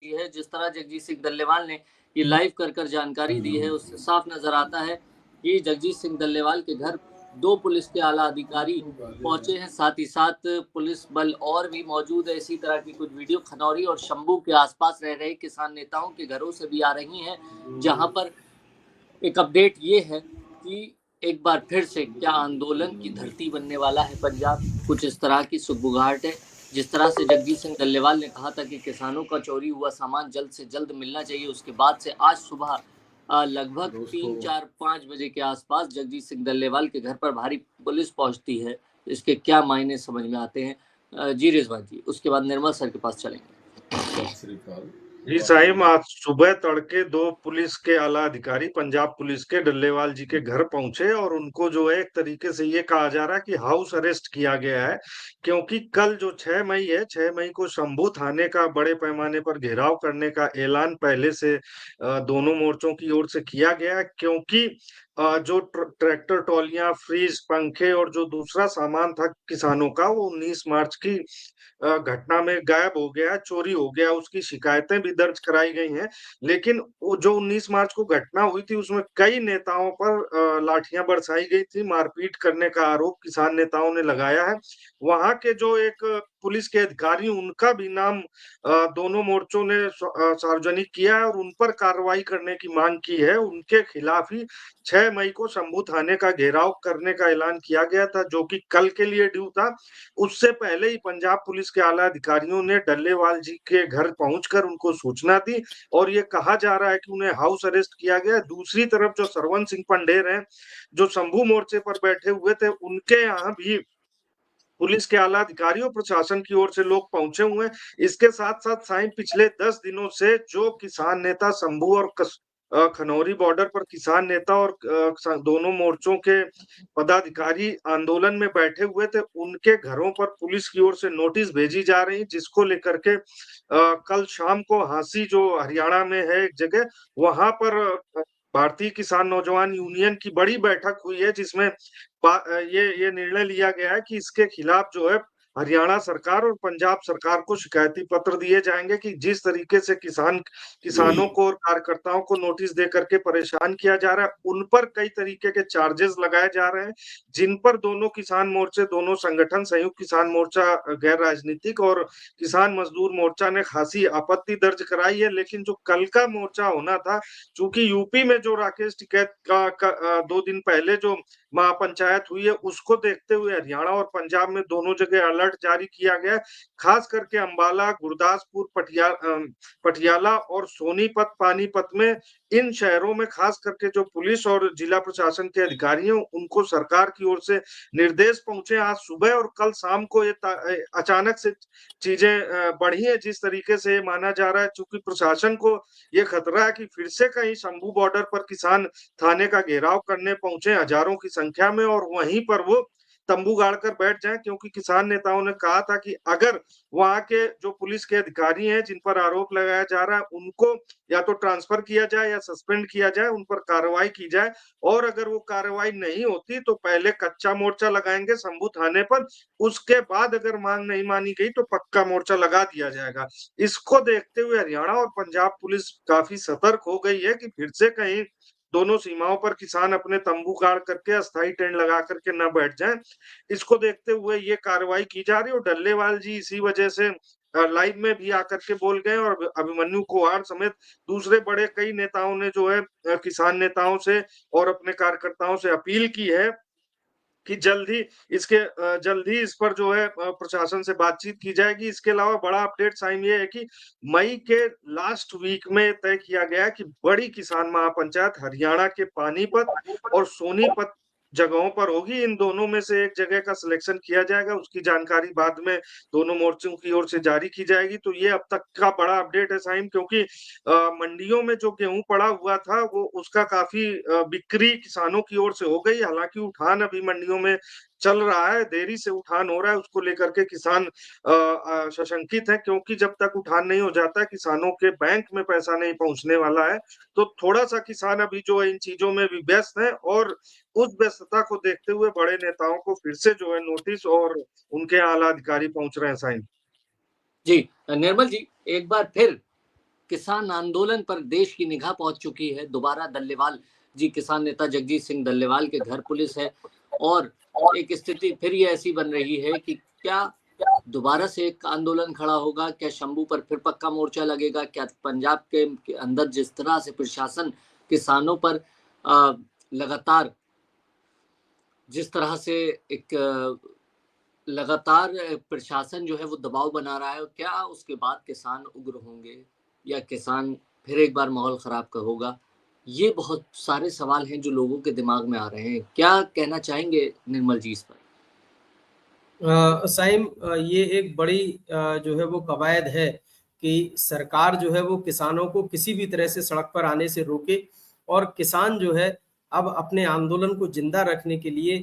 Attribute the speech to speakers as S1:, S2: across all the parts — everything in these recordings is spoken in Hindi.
S1: होती है। जिस तरह जगजीत सिंह डल्लेवाल ने ये लाइव कर जानकारी दी है, उससे साफ नज़र आता है कि जगजीत सिंह डल्लेवाल के घर 2 पुलिस के आला अधिकारी पहुँचे हैं, साथ ही साथ पुलिस बल और भी मौजूद है। इसी तरह की कुछ वीडियो खनौरी और शंभू के आसपास रह रहे किसान नेताओं के घरों से भी आ रही हैं, जहाँ पर एक अपडेट ये है कि एक बार फिर से क्या आंदोलन की धरती बनने वाला है पंजाब, कुछ इस तरह की सुगबुगाहट है। जिस तरह से जगजीत सिंह डल्लेवाल ने कहा था कि किसानों का चोरी हुआ सामान जल्द से जल्द मिलना चाहिए, उसके बाद से आज सुबह लगभग 3, 4, 5 बजे के आसपास जगजीत सिंह डल्लेवाल के घर पर भारी पुलिस पहुंचती है। इसके क्या मायने समझ में आते हैं? जी रिजवान जी, उसके बाद निर्मल सर के पास चलेंगे।
S2: जी साहिब, आज सुबह तड़के 2 पुलिस के आला अधिकारी पंजाब पुलिस के डल्लेवाल जी के घर पहुंचे और उनको जो है एक तरीके से ये कहा जा रहा है कि हाउस अरेस्ट किया गया है, क्योंकि कल जो 6 मई है, 6 मई को शंभू थाने का बड़े पैमाने पर घेराव करने का ऐलान पहले से दोनों मोर्चों की ओर से किया गया है, क्योंकि जो ट्रैक्टर ट्रॉलियां, फ्रीज, पंखे और जो दूसरा सामान था किसानों का, वो 19 मार्च की घटना में गायब हो गया, चोरी हो गया। उसकी शिकायतें भी दर्ज कराई गई हैं, लेकिन वो जो 19 मार्च को घटना हुई थी उसमें कई नेताओं पर लाठियां बरसाई गई थी, मारपीट करने का आरोप किसान नेताओं ने लगाया है। वहां के जो एक पुलिस के अधिकारी, उनका भी नाम दोनों मोर्चों ने सार्वजनिक किया है और उन पर कार्रवाई करने की मांग की है। उनके खिलाफ ही 6 मई को शंभू थाने का घेराव करने का ऐलान किया गया था, जो कि कल के लिए ड्यू था। उससे पहले ही पंजाब पुलिस के आला अधिकारियों ने डल्लेवाल जी के घर पहुंचकर उनको सूचना दी और ये कहा जा रहा है कि उन्हें हाउस अरेस्ट किया गया। दूसरी तरफ जो सरवन सिंह पंढेर हैं, जो शंभू मोर्चे पर बैठे हुए थे, उनके यहाँ भी पुलिस के आला अधिकारी और प्रशासन की ओर से लोग पहुंचे हुए हैं। इसके साथ साथ साईं, पिछले 10 दिनों से जो किसान नेता शंभू और खनौरी बॉर्डर पर किसान नेता और दोनों मोर्चों के पदाधिकारी आंदोलन में बैठे हुए थे, उनके घरों पर पुलिस की ओर से नोटिस भेजी जा रही, जिसको लेकर के कल शाम को हांसी, जो हरियाणा में है एक जगह, वहां पर भारतीय किसान नौजवान यूनियन की बड़ी बैठक हुई है, जिसमें ये निर्णय लिया गया है कि इसके खिलाफ जो है हरियाणा सरकार और पंजाब सरकार को शिकायती पत्र दिए जाएंगे कि जिस तरीके से किसानों को और कार्यकर्ताओं को नोटिस दे करके परेशान किया जा रहा है, उन पर कई तरीके के चार्जेस लगाए जा रहे हैं, जिन पर दोनों किसान मोर्चे, दोनों संगठन, संयुक्त किसान मोर्चा गैर राजनीतिक और किसान मजदूर मोर्चा ने खासी आपत्ति दर्ज कराई है। लेकिन जो कल का मोर्चा होना था, चूंकि यूपी में जो राकेश टिकैत का 2 दिन पहले जो महापंचायत हुई है, उसको देखते हुए हरियाणा और पंजाब में दोनों जगह अलर्ट जारी किया गया है। खास करके अंबाला, गुरदासपुर, पटियाला और सोनीपत, पानीपत में, इन शहरों में खास करके जो पुलिस और जिला प्रशासन के अधिकारी हैं, उनको सरकार की ओर से निर्देश पहुंचे आज सुबह और कल शाम को। ये अचानक से चीजें बढ़ी है, जिस तरीके से माना जा रहा है, चूंकि प्रशासन को ये खतरा है कि फिर से कहीं शंभू बॉर्डर पर किसान थाने का घेराव करने पहुंचे हजारों की संख्या में और वहीं पर वो तंबू गाड़कर बैठ जाएं, क्योंकि किसान नेताओं ने कहा था कि अगर वहां के जो पुलिस के अधिकारी हैं, जिन पर आरोप लगाया जा रहा है, उनको या तो ट्रांसफर किया जाए या सस्पेंड किया जाए, उन पर कार्रवाई की जाए, और अगर वो कार्रवाई नहीं होती तो पहले कच्चा मोर्चा लगाएंगे शंभू थाने पर, उसके बाद अगर मांग नहीं मानी गई तो पक्का मोर्चा लगा दिया जाएगा। इसको देखते हुए हरियाणा और पंजाब पुलिस काफी सतर्क हो गई है कि फिर से कहीं दोनों सीमाओं पर किसान अपने तंबू गाड़ करके, अस्थायी टेंट लगा करके न बैठ जाएं। इसको देखते हुए ये कार्रवाई की जा रही है और डल्लेवाल जी इसी वजह से लाइव में भी आकर के बोल गए और अभिमन्यु कुहाड़ समेत दूसरे बड़े कई नेताओं ने जो है किसान नेताओं से और अपने कार्यकर्ताओं से अपील की है कि जल्द ही इस पर जो है प्रशासन से बातचीत की जाएगी। इसके अलावा बड़ा अपडेट साइम ये है कि मई के लास्ट वीक में तय किया गया कि बड़ी किसान महापंचायत हरियाणा के पानीपत और सोनीपत जगहों पर होगी। इन दोनों में से एक जगह का सिलेक्शन किया जाएगा, उसकी जानकारी बाद में दोनों मोर्चों की ओर से जारी की जाएगी। तो ये अब तक का बड़ा अपडेट है साइम, क्योंकि मंडियों में जो गेहूं पड़ा हुआ था, वो उसका काफी बिक्री किसानों की ओर से हो गई। हालांकि उठान अभी मंडियों में चल रहा है, देरी से उठान हो रहा है, उसको लेकर के किसान सशंकित है, क्योंकि जब तक उठान नहीं हो जाता है, किसानों के बैंक में पैसा नहीं पहुंचने वाला है। तो थोड़ा सा किसान अभी जो है इन चीजों में भी व्यस्त है और उस व्यस्तता को देखते हुए बड़े नेताओं को फिर से जो है नोटिस और उनके आला अधिकारी पहुंच रहे हैं साइन।
S1: जी, निर्मल जी, एक बार फिर किसान आंदोलन पर देश की निगाह पहुंच चुकी है। दोबारा दल्लेवाल जी, किसान नेता जगजीत सिंह दल्लेवाल के घर पुलिस है और एक स्थिति फिर ये ऐसी बन रही है कि क्या दोबारा से एक आंदोलन खड़ा होगा? क्या शंभू पर फिर पक्का मोर्चा लगेगा? क्या पंजाब के अंदर जिस तरह से प्रशासन किसानों पर लगातार जिस तरह से एक लगातार प्रशासन जो है वो दबाव बना रहा है, क्या उसके बाद किसान उग्र होंगे या किसान फिर एक बार माहौल खराब का होगा? ये बहुत सारे सवाल हैं जो लोगों के दिमाग में आ रहे हैं। क्या कहना चाहेंगे निर्मल जी इस पर?
S3: साइम, ये एक बड़ी जो है वो कवायद है कि सरकार जो है वो किसानों को किसी भी तरह से सड़क पर आने से रोके, और किसान जो है अब अपने आंदोलन को जिंदा रखने के लिए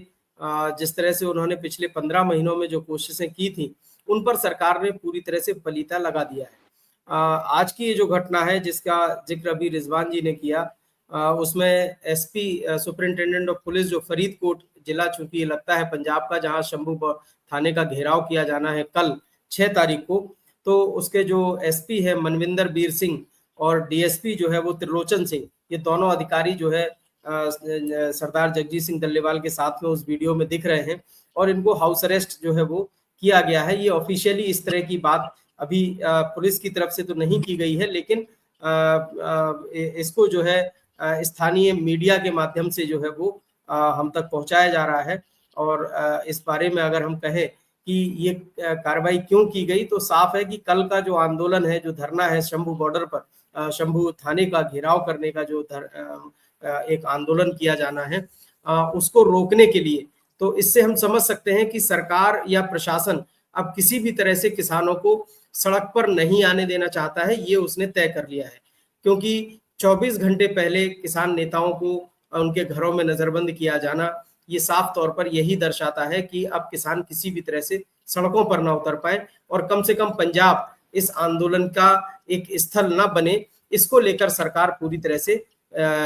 S3: जिस तरह से उन्होंने पिछले 15 महीनों में जो कोशिशें की थी, उन पर सरकार ने पूरी तरह से पलीता लगा दिया है। आज की ये जो घटना है जिसका जिक्र अभी रिजवान जी ने किया, उसमें एसपी सुपरिंटेंडेंट ऑफ पुलिस जो फरीदकोट जिला, चूंकि ये लगता है पंजाब का, जहां शंभू थाने का घेराव किया जाना है कल 6 तारीख को, तो उसके जो एसपी है मनविंदर बीर सिंह और डीएसपी जो है वो त्रिलोचन सिंह, ये दोनों अधिकारी जो है सरदार जगजीत सिंह डल्लेवाल के साथ में उस वीडियो में दिख रहे हैं, और इनको हाउस अरेस्ट जो है वो किया गया है। ये ऑफिशियली इस तरह की बात अभी पुलिस की तरफ से तो नहीं की गई है, लेकिन इसको जो है स्थानीय मीडिया के माध्यम से जो है वो हम तक पहुंचाया जा रहा है। और इस बारे में अगर हम कहें कि ये कार्रवाई क्यों की गई, तो साफ है कि कल का जो आंदोलन है, जो धरना है शंभू बॉर्डर पर, शंभू थाने का घेराव करने का जो एक आंदोलन किया जाना है, उसको रोकने के लिए, तो इससे हम समझ सकते हैं कि सरकार या प्रशासन अब किसी भी तरह से किसानों को सड़क पर नहीं आने देना चाहता है, ये उसने तय कर लिया है। क्योंकि 24 घंटे पहले किसान नेताओं को उनके घरों में नजरबंद किया जाना, ये साफ तौर पर यही दर्शाता है कि अब किसान किसी भी तरह से सड़कों पर ना उतर पाए, और कम से कम पंजाब इस आंदोलन का एक स्थल ना बने, इसको लेकर सरकार पूरी तरह से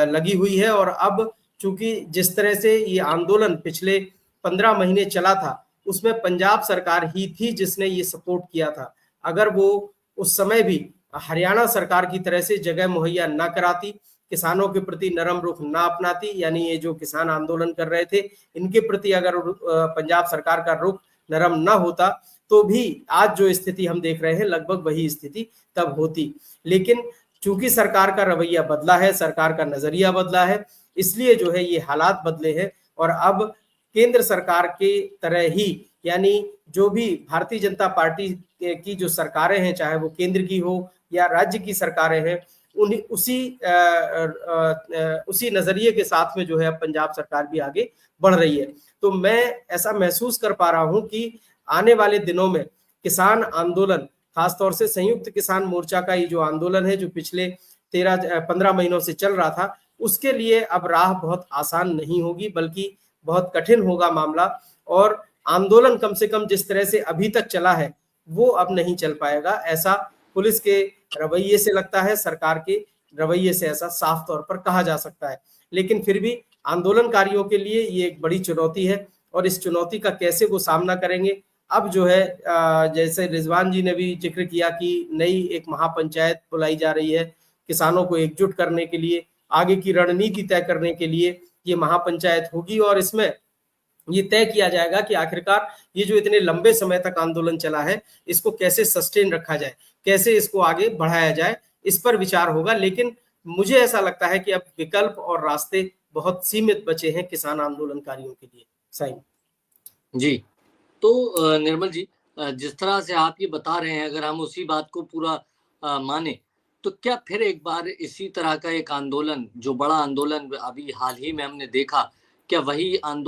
S3: लगी हुई है। और अब चूंकि जिस तरह से ये आंदोलन पिछले 15 महीने चला था, उसमें पंजाब सरकार ही थी जिसने ये सपोर्ट किया था। अगर वो उस समय भी हरियाणा सरकार की तरह से जगह मुहैया ना कराती, किसानों के प्रति नरम रुख ना अपनाती, यानी ये जो किसान आंदोलन कर रहे थे इनके प्रति अगर पंजाब सरकार का रुख नरम ना होता, तो भी आज जो स्थिति हम देख रहे हैं लगभग वही स्थिति तब होती। लेकिन चूंकि सरकार का रवैया बदला है, सरकार का नजरिया बदला है, इसलिए जो है ये हालात बदले हैं। और अब केंद्र सरकार के तरह ही, यानी जो भी भारतीय जनता पार्टी की जो सरकारें हैं, चाहे वो केंद्र की हो या राज्य की सरकारें हैं, उन्हीं उसी नजरिए के साथ में जो है पंजाब सरकार भी आगे बढ़ रही है। तो मैं ऐसा महसूस कर पा रहा हूं कि आने वाले दिनों में किसान आंदोलन, खासतौर से संयुक्त किसान मोर्चा का ये जो आंदोलन है, जो पिछले 15 महीनों से चल रहा था, उसके लिए अब राह बहुत आसान नहीं होगी, बल्कि बहुत कठिन होगा मामला। और आंदोलन कम से कम जिस तरह से अभी तक चला है वो अब नहीं चल पाएगा, ऐसा पुलिस के रवैये से लगता है, सरकार के रवैये से ऐसा साफ तौर पर कहा जा सकता है। लेकिन फिर भी आंदोलनकारियों के लिए ये एक बड़ी चुनौती है, और इस चुनौती का कैसे वो सामना करेंगे, अब जो है जैसे रिजवान जी ने भी जिक्र किया कि नई एक महापंचायत बुलाई जा रही है किसानों को एकजुट करने के लिए, आगे की रणनीति तय करने के लिए ये महापंचायत होगी। और इसमें ये तय किया जाएगा कि आखिरकार ये जो इतने लंबे समय तक आंदोलन चला है, इसको कैसे सस्टेन रखा जाए, कैसे इसको आगे बढ़ाया जाए, इस पर विचार होगा। लेकिन मुझे ऐसा लगता है कि अब विकल्प और रास्ते बहुत सीमित बचे हैं किसान आंदोलनकारियों के लिए। साईं
S1: जी, तो निर्मल जी, जिस तरह से आप ये बता रहे हैं, अगर हम उसी बात को पूरा माने, तो क्या फिर एक बार इसी तरह का एक आंदोलन, जो बड़ा आंदोलन अभी हाल ही में हमने देखा, क्या वही आंदोलन